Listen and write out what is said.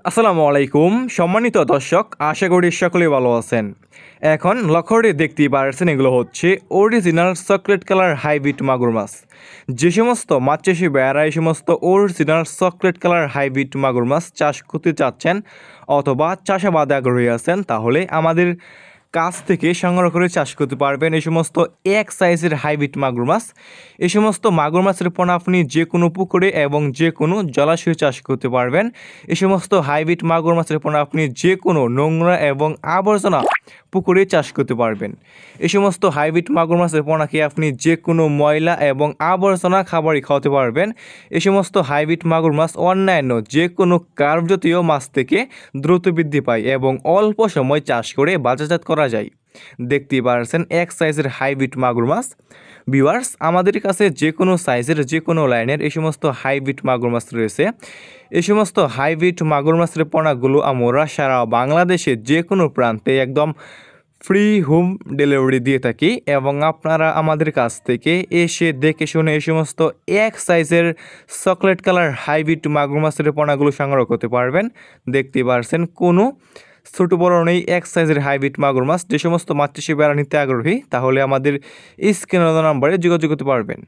আসসালামু আলাইকুম সম্মানিত দর্শক, আশা করি সকলেই ভালো আছেন। এখন লক্ষ্য করে দেখতেই পারছেন, এগুলো হচ্ছে অরিজিনাল চকলেট কালার হাইব্রিড মাগুর মাছ। যে সমস্ত মাছ চাষি ভাইয়েরা এই সমস্ত অরিজিনাল চকলেট কালার হাইব্রিড মাগুর মাছ চাষ করতে চাচ্ছেন অথবা চাষাবাদে আগ্রহী আছেন, তাহলে আমাদের কাছ থেকে সংগ্রহ করে চাষ করতে পারবেন এই সমস্ত এক সাইজের হাইব্রিড মাগুর মাছ। এই সমস্ত মাগুর মাছের পোনা আপনি যে কোনো পুকুরে এবং যে কোনো জলাশয়ে চাষ করতে পারবেন। এই সমস্ত হাইব্রিড মাগুর মাছের পোনা আপনি যে কোনো নোংরা এবং আবর্জনা পুকুরে চাষ করতে পারবেন। এই সমস্ত হাইব্রিড মাগুর মাছের পোনাকে আপনি যে কোনো ময়লা এবং আবর্জনা খাবারই খাওয়াতে পারবেন। এই সমস্ত হাইব্রিড মাগুর মাছ অন্যান্য যে কোনো কার্ভ জাতীয় মাছ থেকে দ্রুত বৃদ্ধি পায় এবং অল্প সময় চাষ করে বাজারজাত করা যায়। দেখতেই পারছেন এক সাইজের হাইব্রিড মাগুর মাছ। ভিউয়ার্স, আমাদের কাছে যে কোনো সাইজের যে কোনো লাইনের এই সমস্ত হাইব্রিড মাগুর মাছ রয়েছে। এই সমস্ত হাইব্রিড মাগুর মাছের পোনাগুলো আমরা সারা বাংলাদেশে যে কোনো প্রান্তে একদম ফ্রি হোম ডেলিভারি দিয়ে থাকি এবং আপনারা আমাদের কাছ থেকে এসে দেখে শুনে এই সমস্ত এক সাইজের চকলেট কালার হাইব্রিড মাগুর মাছের পোনাগুলো সংগ্রহ করতে পারবেন। দেখতে পারছেন কোনো ছোটো বড় নেই, এক সাইজের হাইব্রিড মাগুর মাছ। যে সমস্ত মাছ চাষি বেড়া নিতে আগ্রহী, তাহলে আমাদের স্ক্রিনে দেওয়া নাম্বারে যোগাযোগ করতে পারবেন।